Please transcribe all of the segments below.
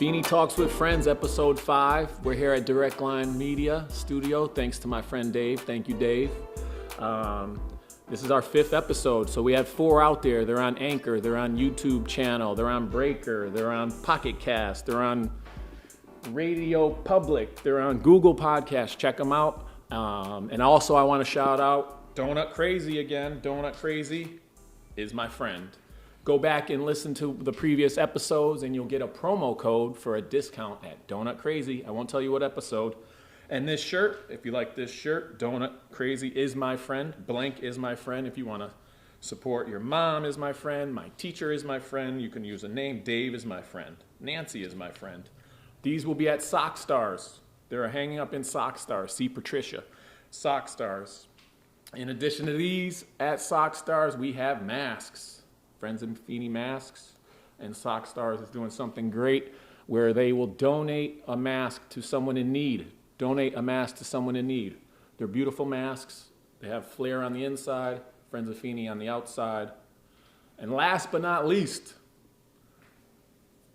Feeney Talks with Friends, episode 5. We're here at Direct Line Media Studio. Thanks to my friend Dave. Thank you, Dave. This is our 5th episode, so we have 4 out there. They're on Anchor, they're on YouTube channel, they're on Breaker, they're on Pocket Cast, they're on Radio Public, they're on Google Podcasts. Check them out. And also I want to shout out Donut Crazy again. Donut Crazy is my friend. Go back and listen to the previous episodes and you'll get a promo code for a discount at Donut Crazy. I won't tell you what episode. And this shirt, if you like this shirt, Donut Crazy is my friend. Blank is my friend. If you want to support your mom is my friend. My teacher is my friend. You can use a name. Dave is my friend. Nancy is my friend. These will be at Sock Stars. They're hanging up in Sock Stars. See Patricia. Sock Stars. In addition to these, at Sock Stars, we have masks. Friends and Feeney masks. And Sock Stars is doing something great where they will donate a mask to someone in need. Donate a mask to someone in need. They're beautiful masks. They have flair on the inside, Friends of Feeney on the outside. And last but not least,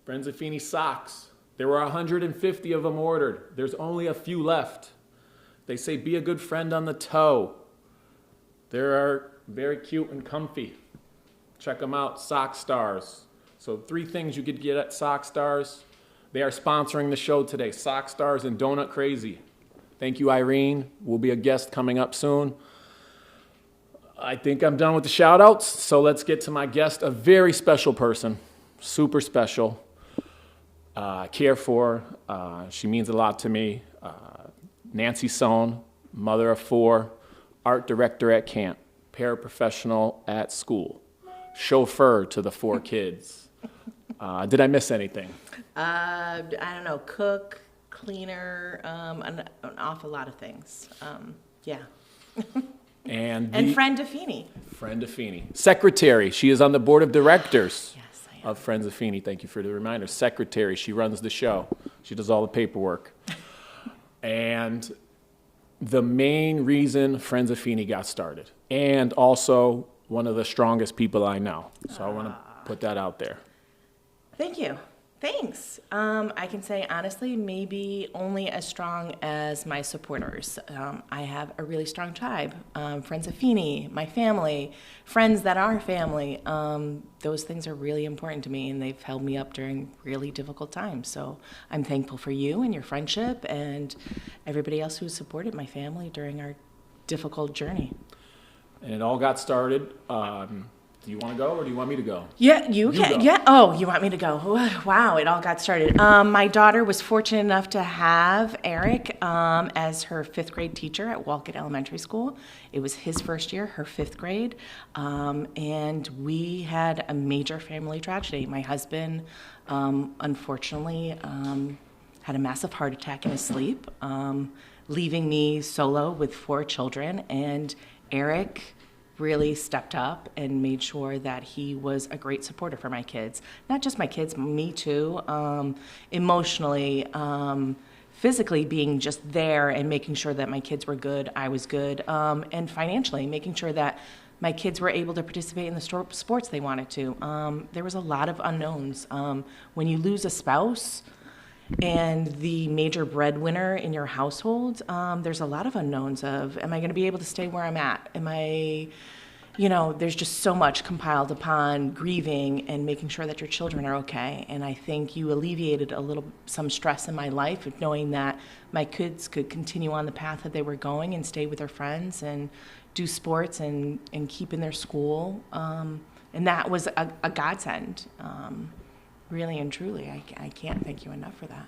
Friends of Feeney socks. There were 150 of them ordered. There's only a few left. They say be a good friend on the toe. They are very cute and comfy. Check them out, Sock Stars. So 3 things you could get at Sock Stars. They are sponsoring the show today, Sock Stars and Donut Crazy. Thank you, Irene. We'll be a guest coming up soon. I think I'm done with the shout-outs, so let's get to my guest, a very special person, super special. Care for, she means a lot to me. Nancy Sohn, mother of 4, art director at camp, paraprofessional at school, chauffeur to the 4 kids. Did I miss anything? I don't know, cook, cleaner, an awful lot of things. Yeah. And friend of Feeney. Friend of Feeney. Secretary. She is on the board of directors Yes, I am. of Friends of Feeney. Thank you for the reminder. Secretary. She runs the show. She does all the paperwork. And the main reason Friends of Feeney got started. And also one of the strongest people I know. So I want to put that out there. Thank you. Thanks. I can say honestly, maybe only as strong as my supporters. I have a really strong tribe. Friends of Feeney, my family, friends that are family. Those things are really important to me, and they've held me up during really difficult times. So I'm thankful for you and your friendship and everybody else who supported my family during our difficult journey. And it all got started. Do you want to go or do you want me to go? Yeah, you can. go. Yeah. Oh, you want me to go? Wow, it all got started. My daughter was fortunate enough to have Eric as her 5th grade teacher at Walcott Elementary School. It was his first year, her 5th grade. And we had a major family tragedy. My husband, unfortunately, had a massive heart attack in his sleep, leaving me solo with 4 children. And Eric really stepped up and made sure that he was a great supporter for my kids. Not just my kids, me too. Emotionally, physically being just there and making sure that my kids were good, I was good, and financially making sure that my kids were able to participate in the sports they wanted to. There was a lot of unknowns. When you lose a spouse and the major breadwinner in your household, there's a lot of unknowns of, am I going to be able to stay where I'm at? There's just so much compiled upon grieving and making sure that your children are okay. And I think you alleviated some stress in my life of knowing that my kids could continue on the path that they were going and stay with their friends and do sports and keep in their school. And that was a godsend. Really and truly, I can't thank you enough for that.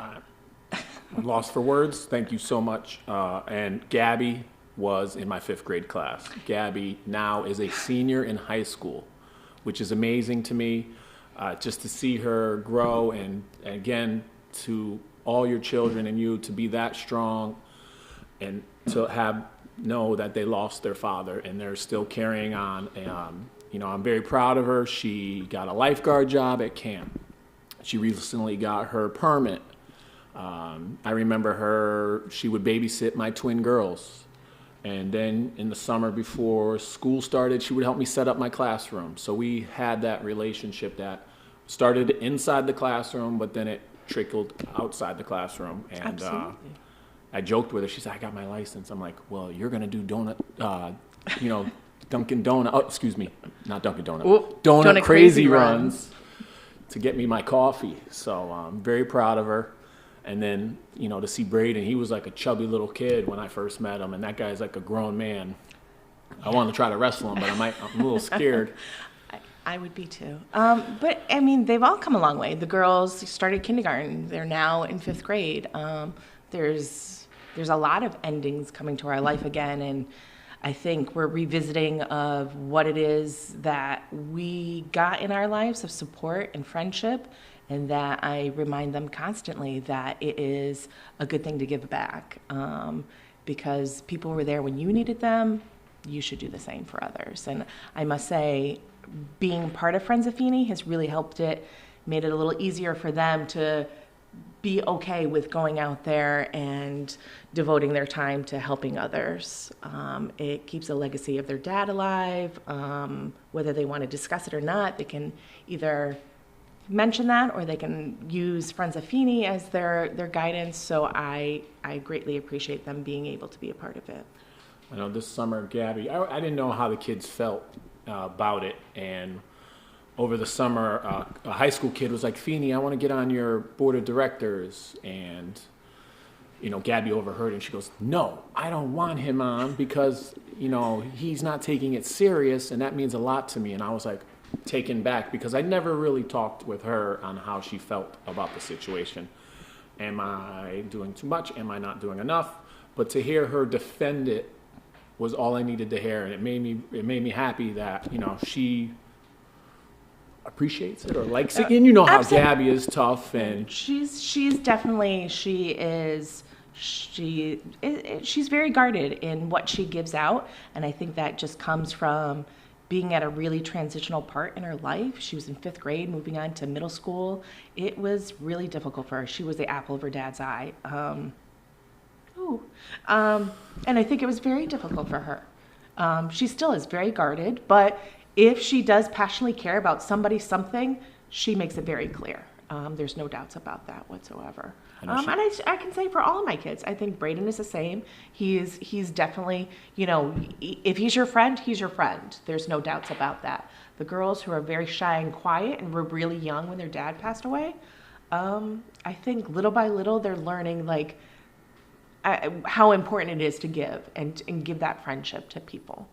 I'm lost for words. Thank you so much. And Gabby was in my 5th grade class. Gabby now is a senior in high school, which is amazing to me. Just to see her grow and again, to all your children and you to be that strong and to know that they lost their father and they're still carrying on. I'm very proud of her. She got a lifeguard job at camp. She recently got her permit. I remember she would babysit my twin girls. And then in the summer before school started, she would help me set up my classroom. So we had that relationship that started inside the classroom, but then it trickled outside the classroom. And Absolutely. I joked with her. She said, I got my license. I'm like, well, you're going to do Dunkin' Donut, oh, excuse me, not Dunkin' Donut, Donut Crazy runs to get me my coffee. So I'm very proud of her. And then, to see Braden, he was like a chubby little kid when I first met him, and that guy's like a grown man. I want to try to wrestle him, but I'm a little scared. I would be too. But I mean, they've all come a long way. The girls started kindergarten. They're now in 5th grade. There's a lot of endings coming to our life again, and I think we're revisiting of what it is that we got in our lives of support and friendship, and that I remind them constantly that it is a good thing to give back, because people were there when you needed them. You should do the same for others. And I must say, being part of Friends of Feeney has really helped it, made it a little easier for them to be okay with going out there and devoting their time to helping others. It keeps a legacy of their dad alive. Whether they want to discuss it or not, they can either mention that or they can use Friends of Feeney as their guidance. So I greatly appreciate them being able to be a part of it. I know this summer, Gabby, I didn't know how the kids felt about it. And over the summer, a high school kid was like, Feeney, I want to get on your board of directors. And, Gabby overheard and she goes, no, I don't want him on because, he's not taking it serious. And that means a lot to me. And I was like taken back because I never really talked with her on how she felt about the situation. Am I doing too much? Am I not doing enough? But to hear her defend it was all I needed to hear. And it made me happy that, she appreciates it or likes it. And how Absolutely. Gabby is tough, and she's definitely she's very guarded in what she gives out, and I think that just comes from being at a really transitional part in her life. She was in 5th grade, moving on to middle school. It was really difficult for her. She was the apple of her dad's eye. And I think it was very difficult for her. She still is very guarded, but if she does passionately care about something, she makes it very clear. There's no doubts about that whatsoever. And I can say for all of my kids, I think Braden is the same. He's definitely, if he's your friend, he's your friend. There's no doubts about that. The girls who are very shy and quiet and were really young when their dad passed away, I think little by little they're learning how important it is to give and give that friendship to people.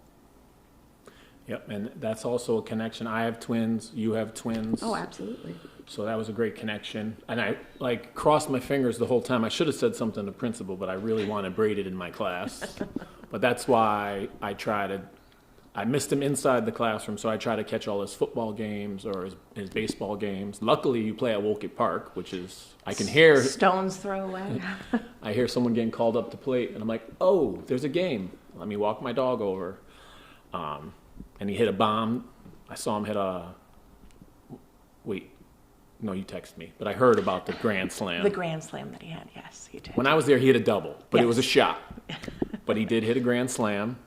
Yep, and that's also a connection. I have twins, you have twins. Oh, absolutely. So that was a great connection. And I crossed my fingers the whole time. I should have said something to principal, but I really wanted Braden in my class. But that's why I missed him inside the classroom, so I try to catch all his football games or his baseball games. Luckily, you play at Woket Park, which is, I can hear. Stones throw away. I hear someone getting called up to plate, and I'm like, oh, there's a game. Let me walk my dog over. And he hit a bomb. I saw him hit no, you texted me, but I heard about the grand slam. The grand slam that he had, yes, he did. When I was there, he hit a double, but Yes. It was a shot. But he did hit a grand slam,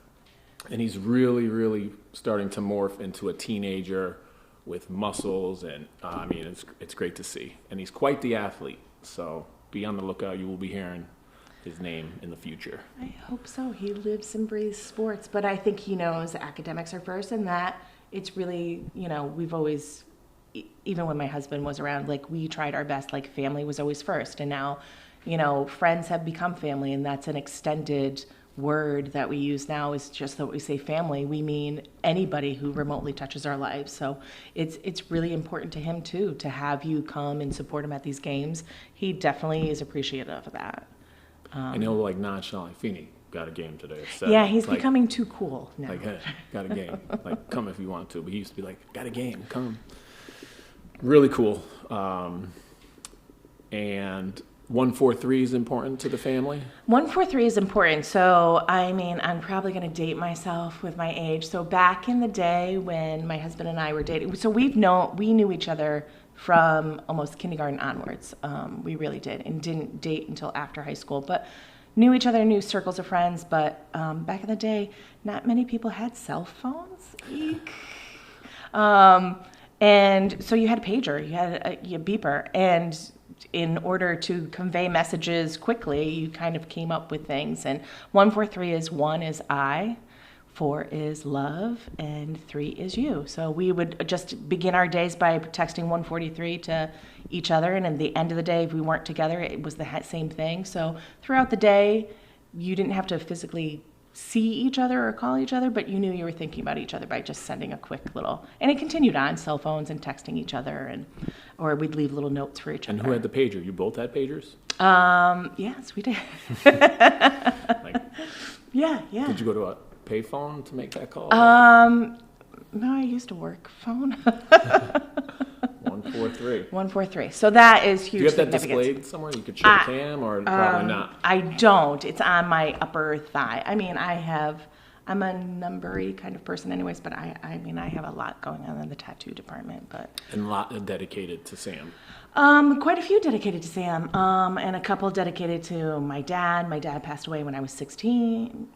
and he's really, really starting to morph into a teenager with muscles, and it's great to see. And he's quite the athlete, so be on the lookout. You will be hearing his name in the future. I hope so. He lives and breathes sports, but I think he knows academics are first, and that it's really, we've always, even when my husband was around, we tried our best, family was always first, and now, friends have become family, and that's an extended word that we use now. Is just that we say family, we mean anybody who remotely touches our lives. So it's really important to him too, to have you come and support him at these games. He definitely is appreciative of that. And he'll nonchalantly, Feeney, got a game today. At 7. Yeah, he's becoming too cool now. Hey, got a game. Come if you want to. But he used to be got a game, come. Really cool. And 143 is important to the family? 143 is important. So, I'm probably going to date myself with my age. So back in the day when my husband and I were dating, so we knew each other from almost kindergarten onwards. We really did, and didn't date until after high school, but knew each other, knew circles of friends. But back in the day, not many people had cell phones. Eek. And so you had a pager, you had a beeper, and in order to convey messages quickly, you kind of came up with things. And 143 is 1 is I, 4 is love, and 3 is you. So we would just begin our days by texting 143 to each other, and at the end of the day, if we weren't together, it was the same thing. So throughout the day, you didn't have to physically see each other or call each other, but you knew you were thinking about each other by just sending a quick little, and it continued on cell phones and texting each other, or we'd leave little notes for each other. And who had the pager? You both had pagers? Yes, we did. Like, yeah. did you go to a payphone to make that call? No, I used a work phone. 143. 143. So that is huge. Do you have that significance. displayed somewhere? You could show the cam, or probably not? I don't. It's on my upper thigh. I mean, I'm a numbery kind of person anyways, but I have a lot going on in the tattoo department. But And a lot dedicated to Sam. quite a few dedicated to Sam, and a couple dedicated to my dad. My dad passed away when I was 16.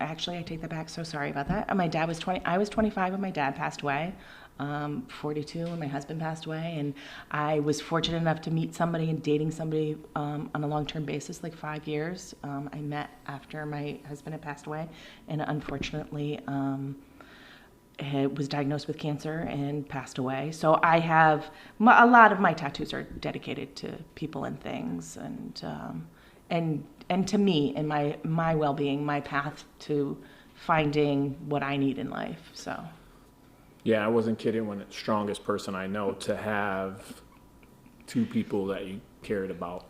Actually, I take that back. So sorry about that. My dad was 20. I was 25 when my dad passed away. 42 when my husband passed away, and I was fortunate enough to meet somebody and dating somebody on a long-term basis, like 5 years. I met after my husband had passed away, and unfortunately was diagnosed with cancer and passed away. So I have a lot of my tattoos are dedicated to people and things, and to me and my well-being, my path to finding what I need in life. So. Yeah, I wasn't kidding when it's strongest person I know to have 2 people that you cared about.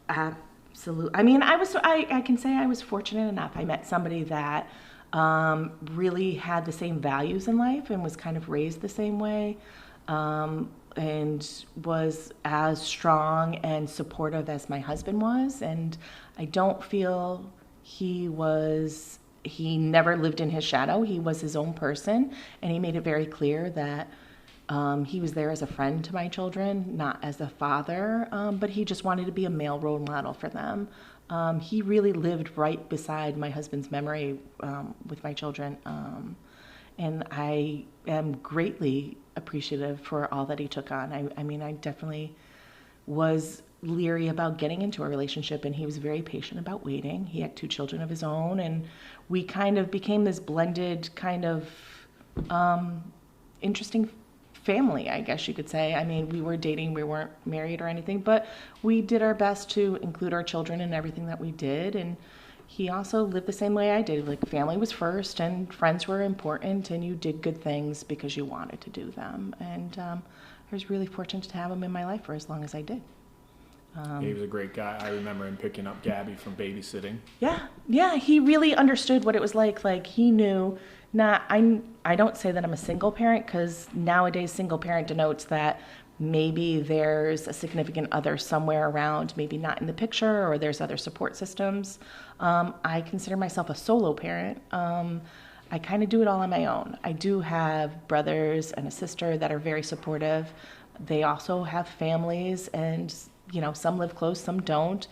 Absolutely. I mean, I can say I was fortunate enough. I met somebody that really had the same values in life and was kind of raised the same way, and was as strong and supportive as my husband was. And I don't feel he never lived in his shadow. He was his own person, and he made it very clear that he was there as a friend to my children, not as a father, but he just wanted to be a male role model for them. He really lived right beside my husband's memory with my children, and I am greatly appreciative for all that he took on. I mean, I definitely was leery about getting into a relationship, and he was very patient about waiting. He had 2 children of his own, and we kind of became this blended kind of interesting family, I guess you could say. I mean, we were dating, we weren't married or anything, but we did our best to include our children in everything that we did. And he also lived the same way I did. Like, family was first, and friends were important, and you did good things because you wanted to do them. And I was really fortunate to have him in my life for as long as I did. He was a great guy. I remember him picking up Gabby from babysitting. Yeah, he really understood what it was like. Like, he knew I don't say that I'm a single parent, because nowadays single parent denotes that maybe there's a significant other somewhere around, maybe not in the picture, or there's other support systems. I consider myself a solo parent. I kind of do it all on my own. I do have brothers and a sister that are very supportive. They also have families, and some live close, some don't.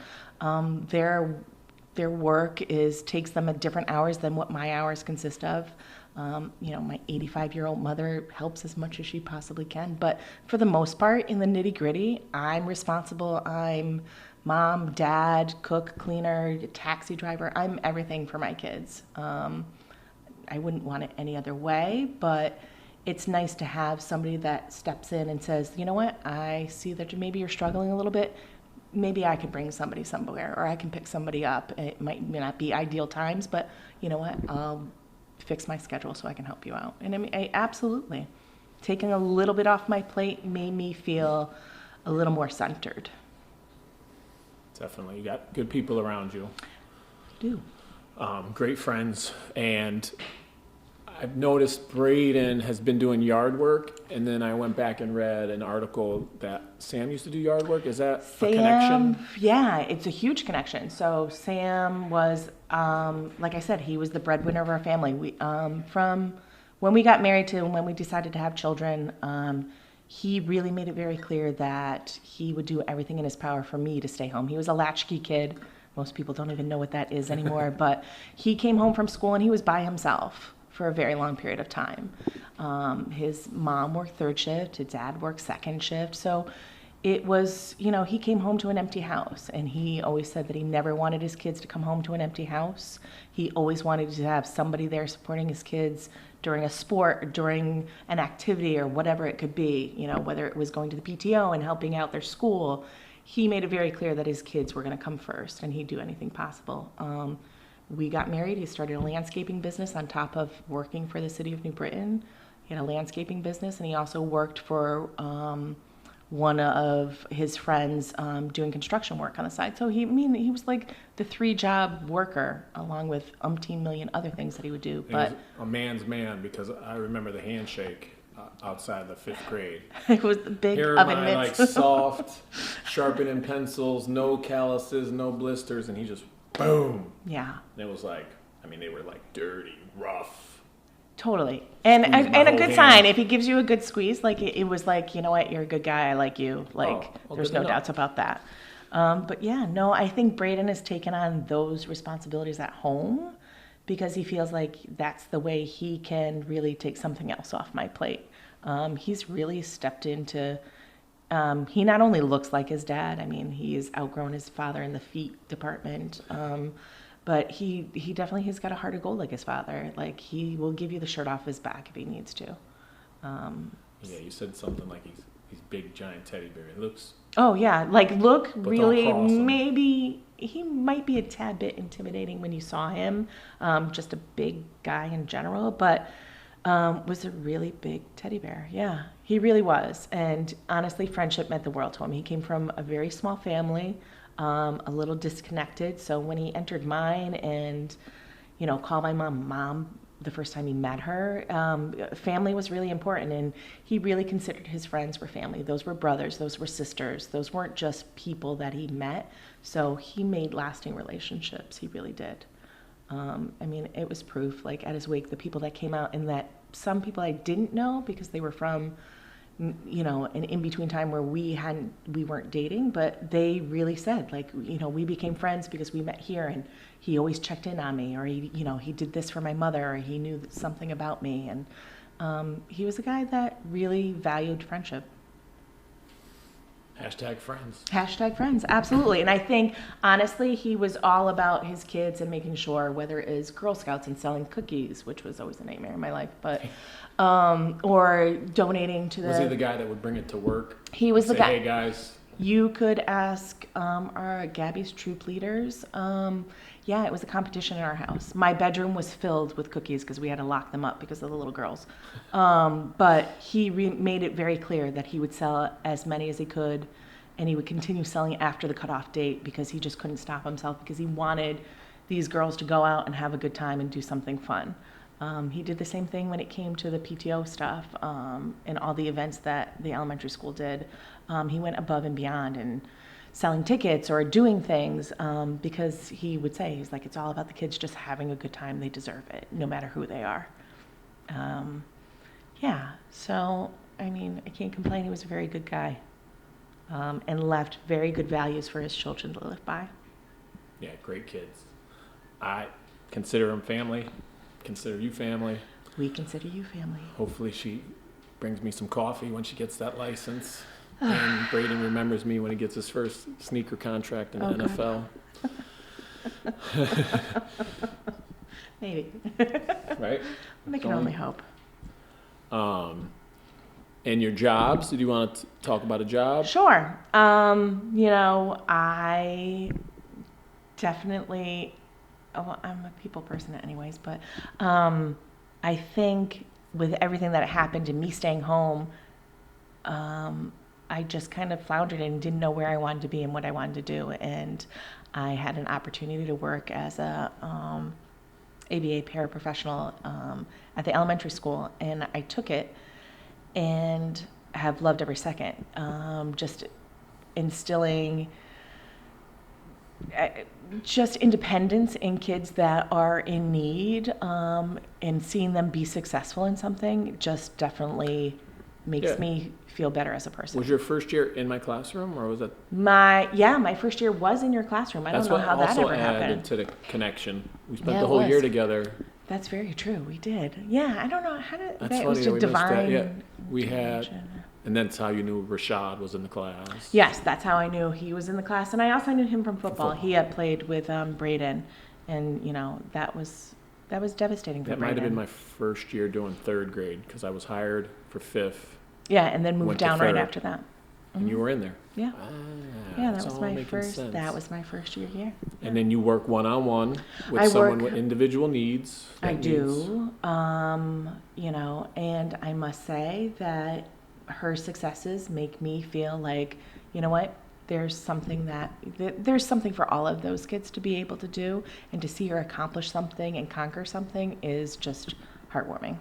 Their work takes them at different hours than what my hours consist of. My 85-year-old mother helps as much as she possibly can, but for the most part, in the nitty-gritty, I'm responsible. I'm mom, dad, cook, cleaner, taxi driver. I'm everything for my kids. I wouldn't want it any other way, but it's nice to have somebody that steps in and says, you know what, I see that maybe you're struggling a little bit. Maybe I could bring somebody somewhere, or I can pick somebody up. It may not be ideal times, but you know what, I'll fix my schedule so I can help you out. And I mean, absolutely. Taking a little bit off my plate made me feel a little more centered. Definitely. You got good people around you. I do. Great friends. And I've noticed Braden has been doing yard work, and then I went back and read an article that Sam used to do yard work. Is that a connection? Yeah, it's a huge connection. So Sam was, like I said, he was the breadwinner of our family. We, from when we got married to when we decided to have children, he really made it very clear that he would do everything in his power for me to stay home. He was a latchkey kid. Most people don't even know what that is anymore, but he came home from school and he was by himself for a very long period of time. His mom worked third shift, his dad worked second shift. So it was, he came home to an empty house, and he always said that he never wanted his kids to come home to an empty house. He always wanted to have somebody there supporting his kids during a sport, or during an activity, or whatever it could be, whether it was going to the PTO and helping out their school. He made it very clear that his kids were going to come first, and he'd do anything possible. We got married. He started a landscaping business on top of working for the city of New Britain. He had a landscaping business, and he also worked for one of his friends doing construction work on the side. So he was like the 3-job worker, along with umpteen million other things that he would do. But he was a man's man, because I remember the handshake outside the 5th grade. It was the big Here oven am I, mitts. like soft, sharpening pencils, no calluses, no blisters, and he just boom. Yeah. And it was like, they were like dirty, rough. Totally. And Squeeze my a whole good hand. sign, if he gives you a good squeeze, like it was like, you know what, you're a good guy, I like you. Like, well, there's good no enough. doubts about that. But yeah, no, I think Braden has taken on those responsibilities at home because he feels like that's the way he can really take something else off my plate. He's really stepped into, he not only looks like his dad, he's outgrown his father in the feet department, but he definitely has got a heart of gold like his father. Like, he will give you the shirt off his back if he needs to. Yeah, you said something like he's big, giant teddy bear. It looks... Oh, yeah. Like, look, But really, don't cross him. maybe he might be a tad bit intimidating when you saw him. Just a big guy in general, but was a really big teddy bear. Yeah, he really was. And honestly, friendship meant the world to him. He came from a very small family, a little disconnected. So when he entered mine and, called my mom the first time he met her, family was really important. And he really considered his friends were family. Those were brothers. Those were sisters. Those weren't just people that he met. So he made lasting relationships. He really did. It was proof, like at his wake, the people that came out, and that some people I didn't know because they were from, an in-between time where we weren't dating, but they really said, like, we became friends because we met here, and he always checked in on me, or he did this for my mother, or he knew something about me, and he was a guy that really valued friendship. #friends. #friends, absolutely. And I think, honestly, he was all about his kids and making sure, whether it is Girl Scouts and selling cookies, which was always a nightmare in my life, but or donating to Was he the guy that would bring it to work? He was the Say, guy. hey, guys. You could ask our Gabby's troop leaders. Yeah, it was a competition in our house. My bedroom was filled with cookies because we had to lock them up because of the little girls. But he made it very clear that he would sell as many as he could, and he would continue selling after the cutoff date because he just couldn't stop himself, because he wanted these girls to go out and have a good time and do something fun. He did the same thing when it came to the PTO stuff and all the events that the elementary school did. He went above and beyond and selling tickets or doing things because he would say, he's like, it's all about the kids just having a good time. They deserve it, no matter who they are. Yeah, so, I can't complain. He was a very good guy and left very good values for his children to live by. Yeah, great kids. I consider them family. Consider you family. We consider you family. Hopefully she brings me some coffee when she gets that license. And Braden remembers me when he gets his first sneaker contract in the NFL. Maybe. Right? I can only hope. And your jobs, did you want to talk about a job? Sure. I definitely, I'm a people person anyways, but I think with everything that happened and me staying home, I just kind of floundered and didn't know where I wanted to be and what I wanted to do. And I had an opportunity to work as a ABA paraprofessional at the elementary school, and I took it and have loved every second. Just instilling just independence in kids that are in need, and seeing them be successful in something just definitely makes me feel better as a person. Was your first year in my classroom, or was that? My first year was in your classroom. I don't know how that ever That's what also added happened. to the connection. We spent Yeah, the it whole year was. together. That's very true. We did. Yeah, I don't know how did That's that funny was that just we missed that. divine. Yeah, we had, intervention. and that's how you knew Rashad was in the class. Yes, that's how I knew he was in the class, and I also knew him from football. He had played with Braden, and that was devastating for That Braden. might have been my first year doing third grade because I was hired for fifth, Yeah, and then moved went to down right third. after that. and you were in there. Yeah. Ah, Yeah, it's that was all my making first. sense. That was my first year here. And then you work one-on-one with I someone work- with individual needs. I that needs- do, and I must say that her successes make me feel like, you know what, there's something there's something for all of those kids to be able to do, and to see her accomplish something and conquer something is just heartwarming,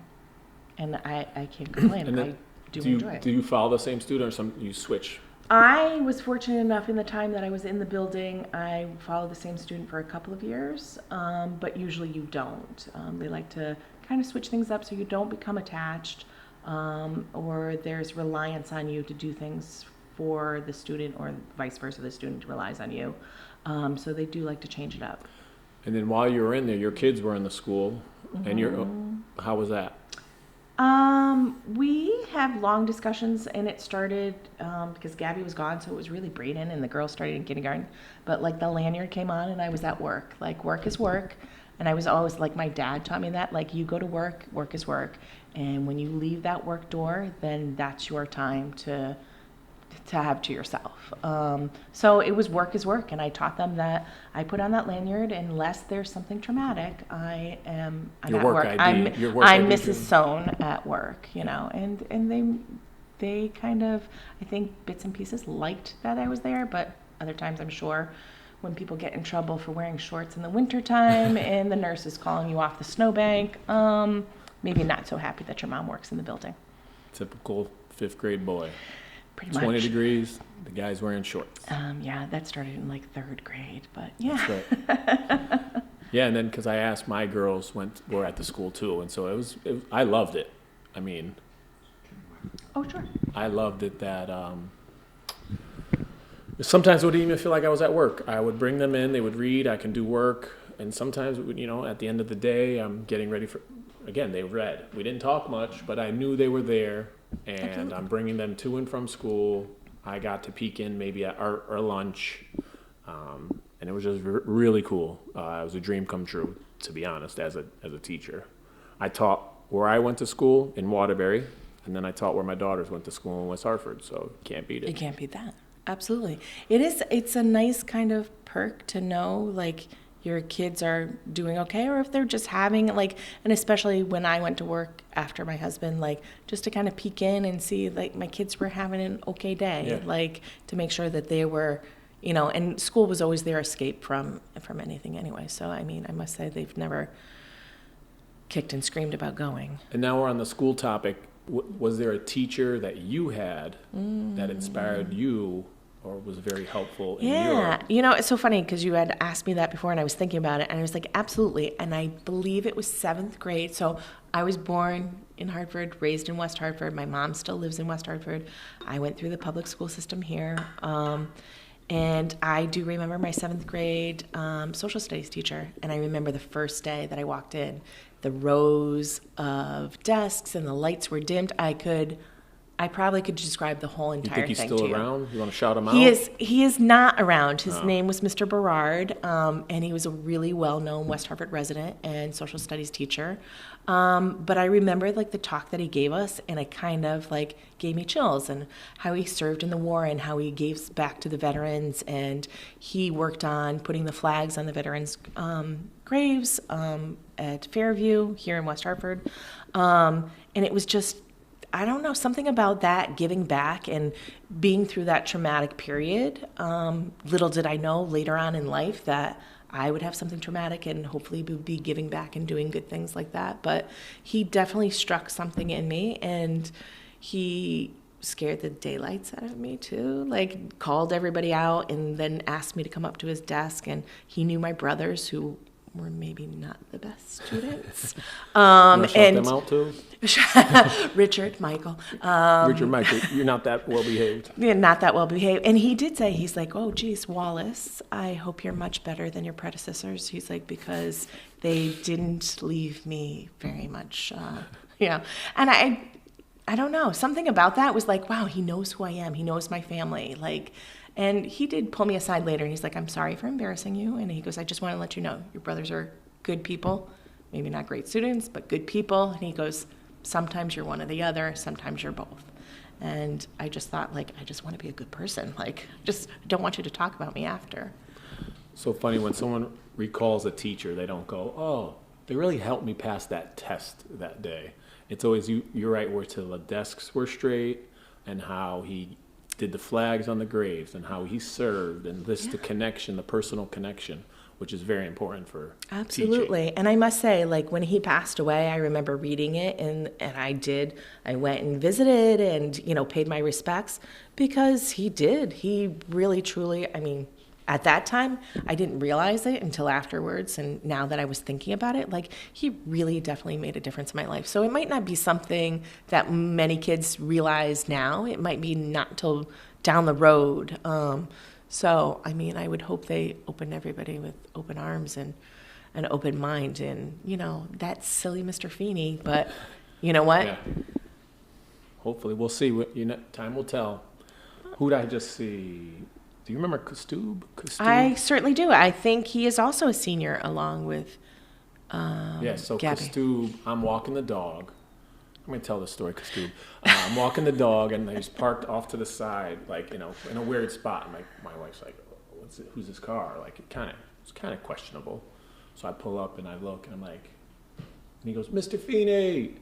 and I can't complain. And I then do you, enjoy it. Do you follow the same student or you switch? I was fortunate enough in the time that I was in the building, I followed the same student for a couple of years, but usually you don't. They like to kind of switch things up so you don't become attached, or there's reliance on you to do things for the student, or vice versa, the student relies on you. So they do like to change it up. And then while you were in there, your kids were in the school, and how was that? We have long discussions, and it started because Gabby was gone, so it was really Braden, and the girls started in kindergarten. But like the lanyard came on, and I was at work. Like, work is work, and I was always like, my dad taught me that. Like, you go to work, work is work, and when you leave that work door, then that's your time to have to yourself. So it was work is work, and I taught them that I put on that lanyard unless there's something traumatic. I'm Your at work work. ID, your work I'm ID Mrs. too. Sohn at work, and they kind of, I think, bits and pieces liked that I was there, but other times I'm sure when people get in trouble for wearing shorts in the wintertime and the nurse is calling you off the snowbank, maybe not so happy that your mom works in the building. Typical fifth grade boy. Pretty much. 20 degrees, the guy's wearing shorts. Yeah, that started in like third grade, but yeah. That's right. Yeah, and then because I asked, my girls were at the school too, and so I loved it. I mean, Oh, sure. I loved it that sometimes it would even feel like I was at work. I would bring them in, they would read, I can do work, and sometimes, at the end of the day, I'm getting ready for, again, they read. We didn't talk much, but I knew they were there, and Absolutely. I'm bringing them to and from school. I got to peek in maybe at art or lunch, and it was just really cool. It was a dream come true, to be honest, as a teacher. I taught where I went to school in Waterbury, and then I taught where my daughters went to school in West Hartford, so can't beat You it. can't beat that. Absolutely. It's a nice kind of perk to know, like, your kids are doing okay, or if they're just having, like, and especially when I went to work after my husband, like, just to kind of peek in and see, like, my kids were having an okay day, Yeah. like, to make sure that they were, and school was always their escape from anything anyway. So, I mean, I must say they've never kicked and screamed about going. And now we're on the school topic. Was there a teacher that you had that inspired you or was very helpful in Yeah, it's so funny because you had asked me that before, and I was thinking about it, and I was like, absolutely. And I believe it was 7th grade. So I was born in Hartford, raised in West Hartford. My mom still lives in West Hartford. I went through the public school system here. And I do remember my 7th grade social studies teacher. And I remember the first day that I walked in, the rows of desks and the lights were dimmed. I probably could describe the whole You entire think he's thing still to you. around? You want to shout him out? He is not around. His name was Mr. Berard, and he was a really well-known West Hartford resident and social studies teacher. But I remember, like, the talk that he gave us, and it kind of, like, gave me chills, and how he served in the war and how he gave back to the veterans, and he worked on putting the flags on the veterans' graves at Fairview here in West Hartford. And it was just, I don't know, something about that giving back and being through that traumatic period. Little did I know later on in life that I would have something traumatic and hopefully would be giving back and doing good things like that. But he definitely struck something in me, and he scared the daylights out of me too. Like, called everybody out and then asked me to come up to his desk, and he knew my brothers who were maybe not the best students. You want to shout and them out too? Richard, Michael. Richard, Michael, you're not that well behaved. Yeah, not that well behaved. And he did say, he's like, oh, geez, Wallace, I hope you're much better than your predecessors. He's like, because they didn't leave me very much, and I don't know, something about that was like, wow, he knows who I am. He knows my family. Like, and he did pull me aside later and he's like, I'm sorry for embarrassing you. And he goes, I just want to let you know your brothers are good people, maybe not great students, but good people. And he goes, sometimes you're one or the other, sometimes you're both. And I just thought, like, I just want to be a good person. Like, I don't want you to talk about me after. So funny when someone recalls a teacher, they don't go, oh, they really helped me pass that test that day. It's always, you're right, where till the desks were straight and how he did the flags on the graves and how he served and the connection, the personal connection, which is very important for Absolutely. teaching. And I must say, like, when he passed away, I remember reading it and I went and visited and, paid my respects because he really, truly, I mean, at that time, I didn't realize it until afterwards, and now that I was thinking about it, like, he really definitely made a difference in my life. So it might not be something that many kids realize now. It might be not till down the road. So, I mean, I would hope they open everybody with open arms and an open mind, and, that's silly Mr. Feeney, but you know what? Yeah. Hopefully, we'll see. Time will tell. Who did I just see? Do you remember Kastoob? I certainly do. I think he is also a senior along with so Gabby. Kastoob, I'm walking the dog. I'm going to tell the story, Kastoob. I'm walking the dog, and he's parked off to the side, like, in a weird spot. And my wife's like, who's this car? Like, it's kind of questionable. So I pull up, and I look, and I'm like, and he goes, Mr. Feeney.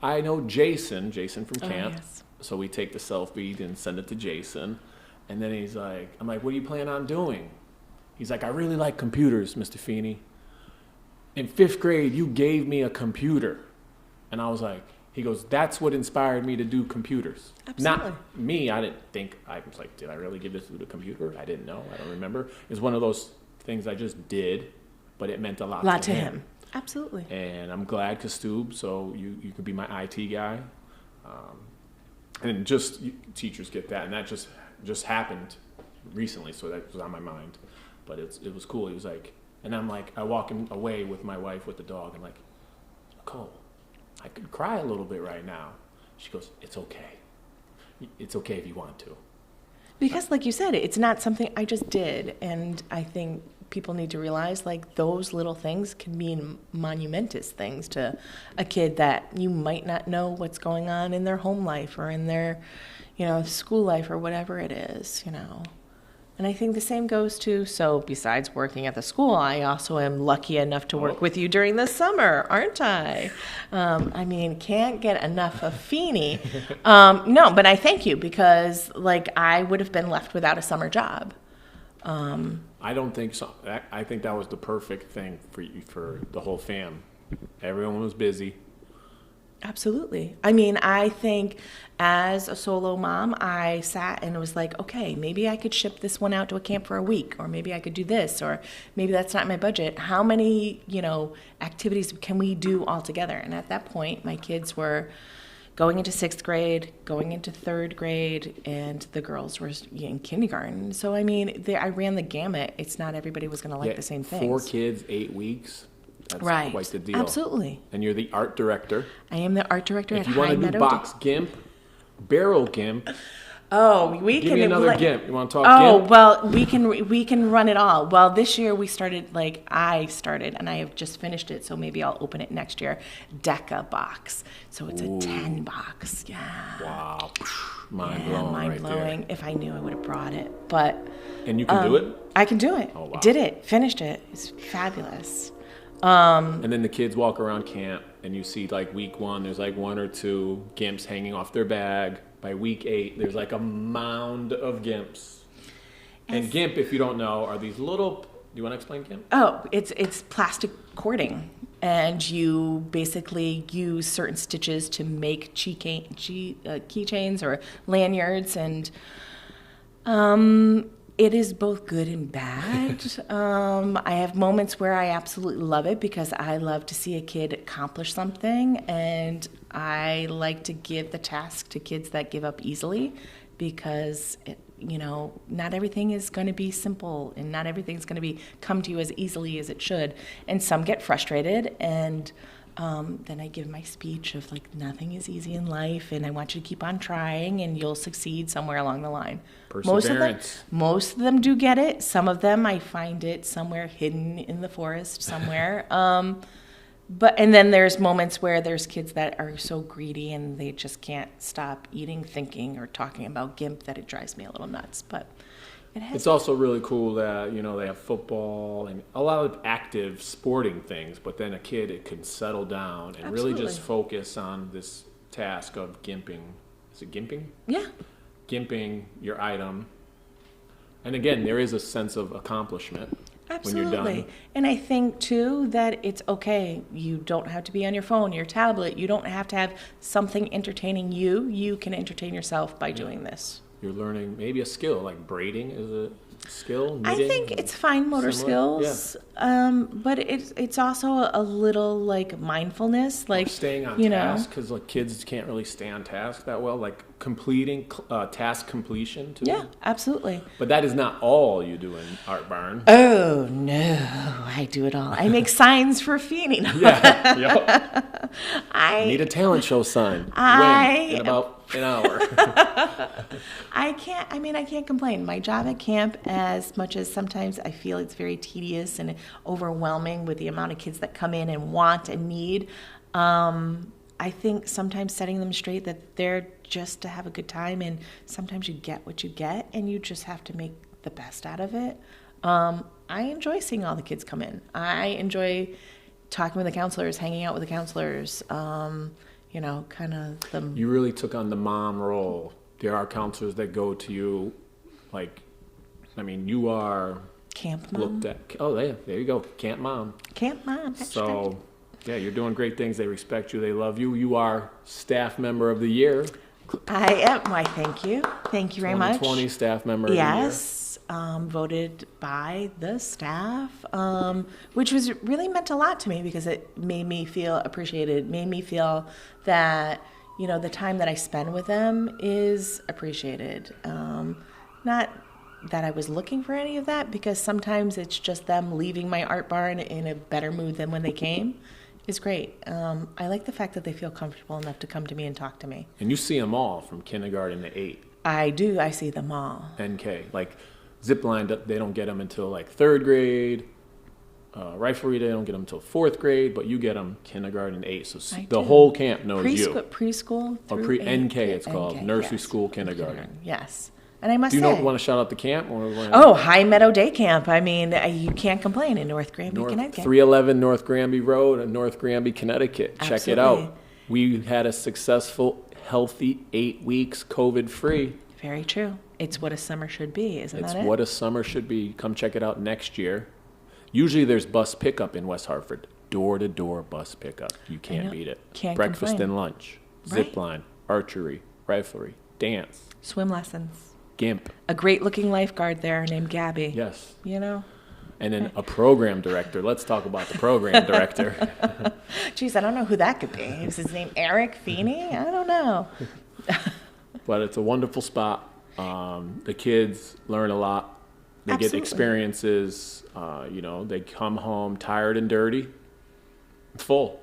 I know Jason from camp. Yes. So we take the selfie and send it to Jason. And then he's like, I'm like, what do you plan on doing? He's like, I really like computers, Mr. Feeney. In 5th grade, you gave me a computer. And I was like, he goes, that's what inspired me to do computers. Absolutely. Not me, I didn't think, I was like, did I really give this dude a computer? I didn't know, I don't remember. It was one of those things I just did, but it meant a lot to him. Absolutely. And I'm glad, Kastoob, so you could be my IT guy. And just teachers get that, and that just happened recently, so that was on my mind. But it was cool. He was like, and I'm like, I walk away with my wife with the dog. I'm like, Nicole, I could cry a little bit right now. She goes, it's okay. It's okay if you want to. Because, like you said, it's not something I just did, and I think people need to realize, like, those little things can mean monumentous things to a kid that you might not know what's going on in their home life or in their, school life or whatever it is, And I think the same goes to, so besides working at the school, I also am lucky enough to work with you during the summer, aren't I? I mean, can't get enough of Feeney. No, but I thank you because, like, I would have been left without a summer job. I don't think so. I think that was the perfect thing for you, for the whole fam. Everyone was busy. Absolutely. I mean, I think as a solo mom, I sat and was like, okay, maybe I could ship this one out to a camp for a week, or maybe I could do this, or maybe that's not my budget. How many, activities can we do all together? And at that point, my kids were going into 6th grade, going into 3rd grade, and the girls were in kindergarten. So, I mean, I ran the gamut. It's not everybody was going to like the same things. 4 kids, 8 weeks. That's right. Quite the deal. Absolutely. And you're the art director. I am the art director at If you High want to Meadow. do box GIMP, barrel GIMP, Oh, we give can me another GIMP. You want to talk GIMP? Well, we can run it all. Well, this year we started, I started, and I have just finished it, so maybe I'll open it next year. Deca box. So it's a 10 box. Yeah. Wow. Mind blowing right blowing. there. If I knew, I would have brought it. But And you can do it? I can do it. Oh, wow. Did it. Finished it. It's fabulous. And then the kids walk around camp, and you see, week 1, there's 1 or 2 GIMPs hanging off their bag. By week 8, there's a mound of GIMPs. And GIMP, if you don't know, are these little... Do you want to explain GIMP? Oh, it's plastic cording. And you basically use certain stitches to make keychains or lanyards. And it is both good and bad. I have moments where I absolutely love it because I love to see a kid accomplish something, and I like to give the task to kids that give up easily because not everything is going to be simple, and not everything's going to come to you as easily as it should. And some get frustrated, and then I give my speech of like, nothing is easy in life, and I want you to keep on trying, and you'll succeed somewhere along the line. Perseverance. Most of them do get it. Some of them, I find it somewhere hidden in the forest somewhere. And then there's moments where there's kids that are so greedy and they just can't stop eating, thinking, or talking about GIMP that it drives me a little nuts. But it's also really cool that, they have football and a lot of active sporting things, but then it can settle down and Absolutely. really just focus on this task of gimping. Is it gimping? Yeah. Gimping your item. And again, there is a sense of accomplishment. Absolutely. When you're done. And I think, too, that it's okay. You don't have to be on your phone, your tablet. You don't have to have something entertaining you. You can entertain yourself by doing this. You're learning maybe a skill, like braiding is a skill, I knitting, think it's fine motor similar? skills, but it's also a little like mindfulness, like staying on task, because like kids can't really stay on task that well, like completing task completion too. Yeah, absolutely. But that is not all you do in Art Barn. Oh no, I do it all. I make signs for Feeney. Yeah, yep. I need a talent show sign. In about an hour. I can't complain. My job at camp, as much as sometimes I feel it's very tedious and overwhelming with the amount of kids that come in and want and need, I think sometimes setting them straight that they're just to have a good time, and sometimes you get what you get and you just have to make the best out of it. I enjoy seeing all the kids come in. I enjoy talking with the counselors, hanging out with the counselors, kind of the... You really took on the mom role. There are counselors that go to you, you are... Camp mom. Looked at. Oh, there you go. Camp mom. Camp mom. So, yeah, you're doing great things. They respect you. They love you. You are staff member of the year. I am. Why, thank you. Thank you very much. 2020 staff member of the year. Yes, voted by the staff, which was really meant a lot to me because it made me feel appreciated, made me feel that, the time that I spend with them is appreciated. Not that I was looking for any of that, because sometimes it's just them leaving my art barn in a better mood than when they came. Is great. I like the fact that they feel comfortable enough to come to me and talk to me. And you see them all from kindergarten to 8. I do. I see them all. NK. Like zip line, they don't get them until like 3rd grade. Riflery, they don't get them until 4th grade, but you get them kindergarten to 8. So the whole camp knows you. Preschool through NK, it's called. NK, Nursery yes. School Kindergarten. Yes. And I must say... say... Do you want to shout out the camp? High Meadow Day Camp. I mean, you can't complain in North Granby, Connecticut. 311 North Granby Road in North Granby, Connecticut. Absolutely. Check it out. We had a successful, healthy 8 weeks, COVID-free. Very true. It's what a summer should be, isn't that it? It's what a summer should be. Come check it out next year. Usually there's bus pickup in West Hartford. Door-to-door bus pickup. You can't beat it. Can't Breakfast complain. and lunch. Right. Zip line. Archery. Riflery. Dance. Swim lessons. GIMP. A great-looking lifeguard there named Gabby. Yes. And then a program director. Let's talk about the program director. Geez, I don't know who that could be. Is his name Eric Feeney? I don't know. But it's a wonderful spot. The kids learn a lot. They Absolutely. get experiences. They come home tired and dirty, full.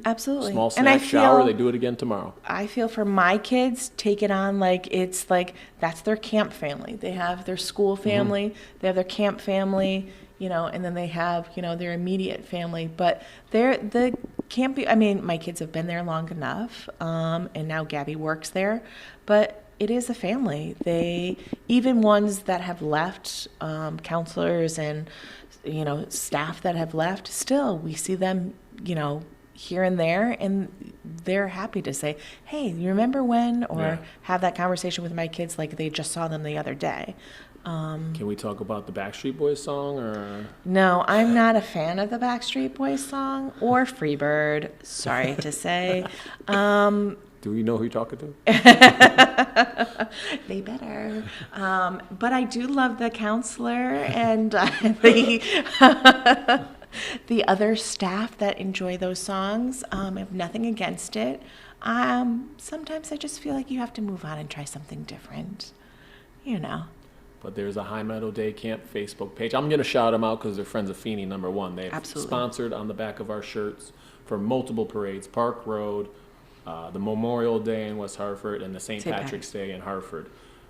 Absolutely. Small And I snack shower. feel- They do it again tomorrow. I feel for my kids, take it on like it's like that's their camp family. They have their school family, they have their camp family, and then they have, their immediate family. But the camp, my kids have been there long enough, and now Gabby works there. But it is a family. Even ones that have left, counselors and, staff that have left, still we see them, here and there, and they're happy to say, hey, you remember when? Or have that conversation with my kids like they just saw them the other day. Can we talk about the Backstreet Boys song? Or No, I'm not a fan of the Backstreet Boys song or Freebird, sorry to say. Do we know who you're talking to? They better. But I do love the counselor and the other staff that enjoy those songs. I have nothing against it. Sometimes I just feel like you have to move on and try something different. you know. But there's a High Meadow Day Camp Facebook page. I'm going to shout them out because they're friends of Feeney, number one. They've Absolutely. sponsored on the back of our shirts for multiple parades, Park Road, the Memorial Day in West Hartford, and the St. Patrick's Day in Hartford.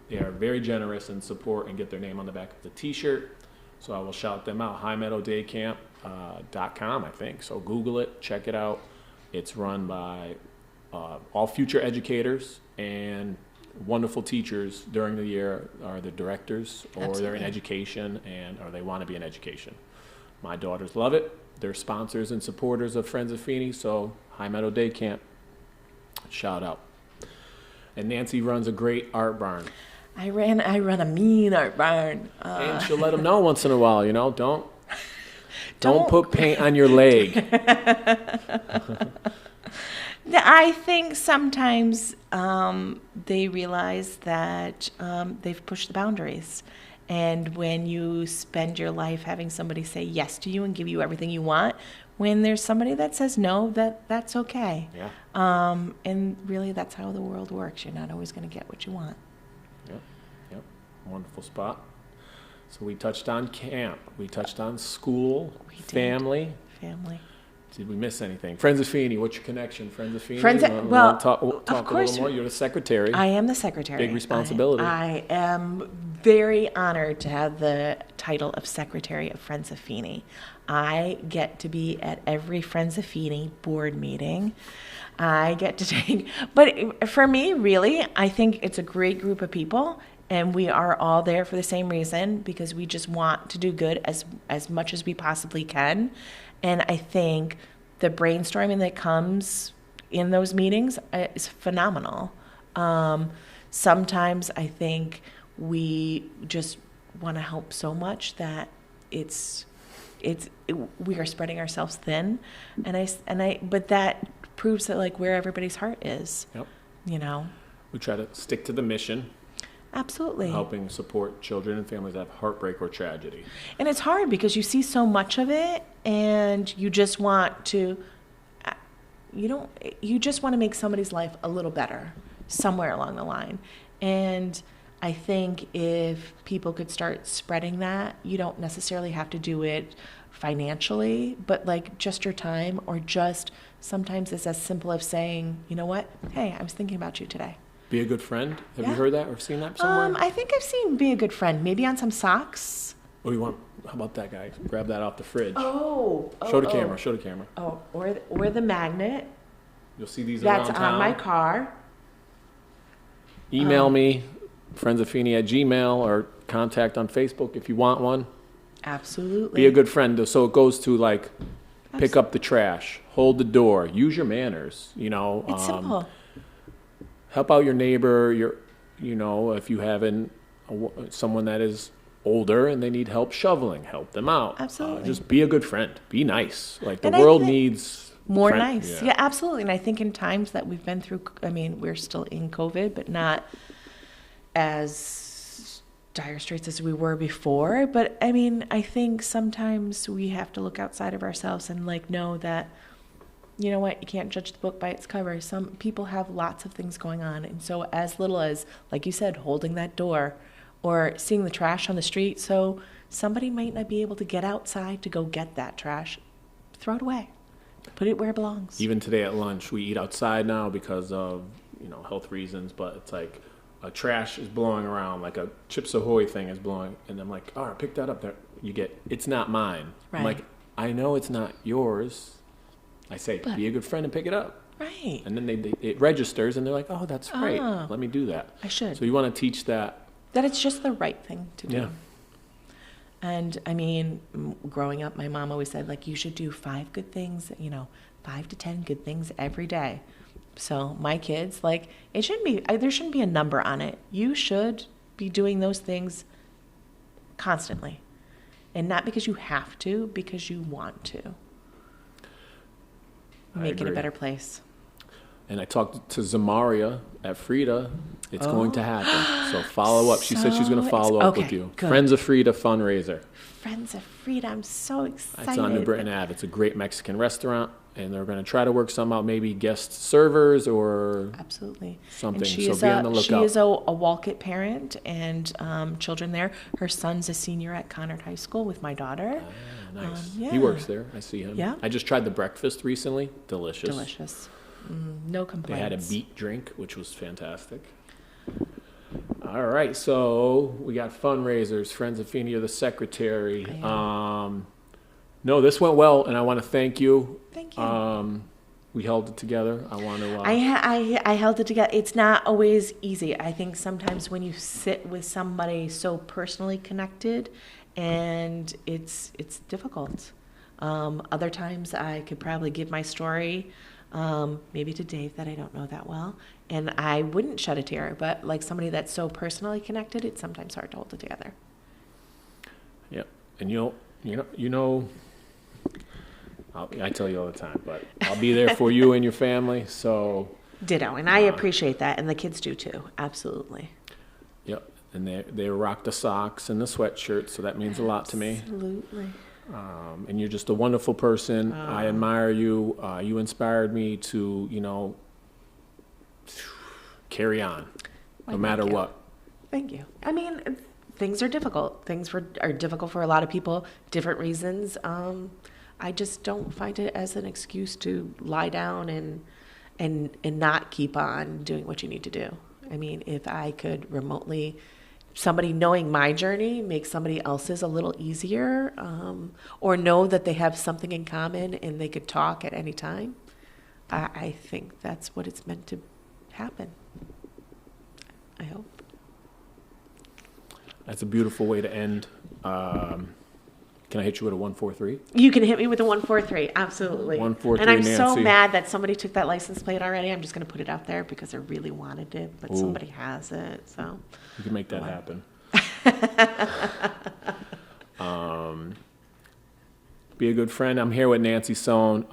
They are very generous in support and get their name on the back of the T-shirt. So I will shout them out, highmeadowdaycamp.com, I think. So Google it, check it out. It's run by all future educators and wonderful teachers during the year are the directors, or Absolutely. they're in education or they want to be in education. My daughters love it. They're sponsors and supporters of Friends of Feeney, so High Meadow Day Camp, shout out. And Nancy runs a great art barn. I run a mean art barn. And she'll let them know once in a while, don't put paint on your leg. I think sometimes they realize that they've pushed the boundaries. And when you spend your life having somebody say yes to you and give you everything you want, when there's somebody that says no, that's okay. Yeah. And really, that's how the world works. You're not always going to get what you want. Yep. Wonderful spot. So we touched on camp. We touched on school, We did. family. Did we miss anything? Friends of Feeney, what's your connection? Friends of Feeney? Well, talk of a course. little more. You're the secretary. I am the secretary. Big responsibility. I am very honored to have the title of Secretary of Friends of Feeney. I get to be at every Friends of Feeney board meeting. I get to take, but for me, really, I think it's a great group of people, and we are all there for the same reason, because we just want to do good as much as we possibly can. And I think the brainstorming that comes in those meetings is phenomenal. Sometimes I think we just want to help so much that we are spreading ourselves thin, but that proves that, like, where everybody's heart is. Yep. We try to stick to the mission, Absolutely. helping support children and families that have heartbreak or tragedy. And it's hard because you see so much of it, and you just want to make somebody's life a little better somewhere along the line. And I think if people could start spreading that, you don't necessarily have to do it financially, but like just your time, or just sometimes it's as simple as saying, you know what, hey, I was thinking about you today. Be a good friend. Have you Yeah. heard that or seen that somewhere? I think I've seen Be a Good Friend, maybe on some socks. What do you want? How about that, guy? Grab that off the fridge. Show Show the camera. Show the camera. Oh, or the magnet You'll see these that's around town. on my car. Email me, friendsoffeeney@gmail, or contact on Facebook if you want one. Absolutely. Be a good friend. So it goes to, like, pick up the trash, hold the door, use your manners. It's simple. Help out your neighbor. If you have someone that is older and they need help shoveling, help them out. Absolutely. Just be a good friend. Be nice. Like, the And I world think needs More friend- nice. Yeah, absolutely. And I think in times that we've been through, we're still in COVID, but not as dire straits as we were before. But I think sometimes we have to look outside of ourselves and know that, you know what, you can't judge the book by its cover. Some people have lots of things going on. And so as little as, like you said, holding that door or seeing the trash on the street. So somebody might not be able to get outside to go get that trash. Throw it away. Put it where it belongs. Even today at lunch, we eat outside now because of, health reasons, but it's like a trash is blowing around, like a Chips Ahoy thing is blowing, and I'm like, all right, pick that up. There, it's not mine. Right. I'm like, I know it's not yours. I say, be a good friend and pick it up. Right. And then it registers, and they're like, oh, that's great. Oh. Let me do that. I should. So you want to teach that. That it's just the right thing to do. Yeah. And growing up, my mom always said, you should do 5 good things, 5 to 10 good things every day. So my kids, there shouldn't be a number on it. You should be doing those things constantly. And not because you have to, because you want to. Make it a better place. And I talked to Zamaria at Frida. It's going to happen. So follow up. She said she's going to follow up with you. Good. Friends of Frida fundraiser. Friends of Frida. I'm so excited. It's on New Britain Ave. It's a great Mexican restaurant. and they're going to try to work some out, maybe guest servers or Absolutely. something. And she So is be on the she lookout. is a Walkett parent and children there. Her son's a senior at Conard High School with my daughter. Nice. yeah. He works there. I see him. Yeah. I just tried the breakfast recently. Delicious. Delicious. No They complaints. had a beet drink, which was fantastic. All right, so we got fundraisers. Friends of Feeney are the secretary. No, this went well, and I want to thank you. Thank you. We held it together. I want to. I held it together. It's not always easy. I think sometimes when you sit with somebody so personally connected, and it's difficult. Other times I could probably give my story, maybe to Dave that I don't know that well, and I wouldn't shed a tear. But like somebody that's so personally connected, it's sometimes hard to hold it together. Yep, and you know. I tell you all the time, but I'll be there for you and your family. So. Ditto, and I appreciate that, and the kids do too. Absolutely. Yep, and they rock the socks and the sweatshirt, so that means a lot to me. Absolutely. And you're just a wonderful person. I admire you. You inspired me to, carry on, no matter what. Thank you. I mean, things are difficult. Things are difficult for a lot of people, different reasons. I just don't find it as an excuse to lie down and not keep on doing what you need to do. I mean, if I could remotely, somebody knowing my journey make somebody else's a little easier, or know that they have something in common and they could talk at any time, I think that's what it's meant to happen. I hope. That's a beautiful way to end. Can I hit you with a 143? You can hit me with a 143, absolutely. 143, and I'm so Nancy. mad that somebody took that license plate already. I'm just going to put it out there because I really wanted it, but Ooh. somebody has it. So You can make that happen. Be a good friend. I'm here with Nancy Sohn,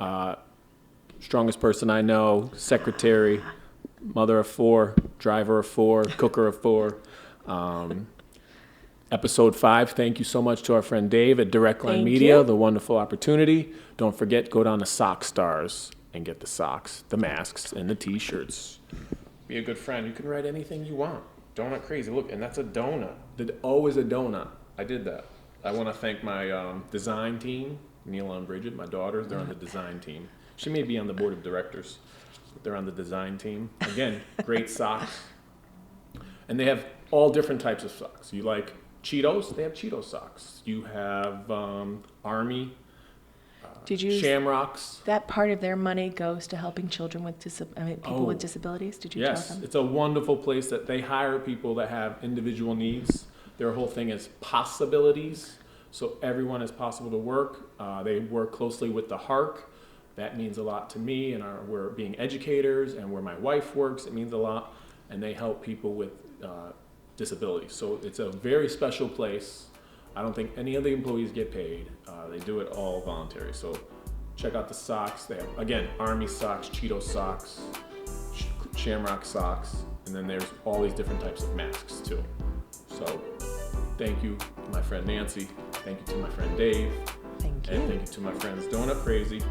strongest person I know, secretary, mother of 4, driver of 4, cooker of 4. Episode 5, thank you so much to our friend Dave at Direct Line Thank Media, you. the wonderful opportunity. Don't forget, go down to Sock Stars and get the socks, the masks, and the t-shirts. Be a good friend. You can write anything you want. Donut crazy. Look, and that's a donut. The O is a donut. I did that. I want to thank my design team, Neil and Bridget, my daughters. They're on the design team. She may be on the board of directors, but they're on the design team. Again, great socks. And they have all different types of socks. You like Cheetos? They have Cheeto socks. You have Army, did you? Shamrocks. That part of their money goes to helping children with people with disabilities. Did you Yes, tell them? it's a wonderful place that they hire people that have individual needs. Their whole thing is possibilities, so everyone is possible to work. They work closely with the HARC. That means a lot to me, and we're being educators, and where my wife works, it means a lot. And they help people with disabilities. So it's a very special place. I don't think any of the employees get paid. They do it all voluntary. So check out the socks. They have, again, Army socks, Cheeto socks, Shamrock socks, and then there's all these different types of masks too. So thank you to my friend Nancy. Thank you to my friend Dave. Thank you. And thank you to my friends Donut Crazy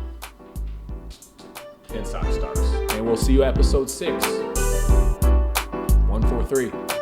and Sock Stars. And we'll see you at episode 6. 143.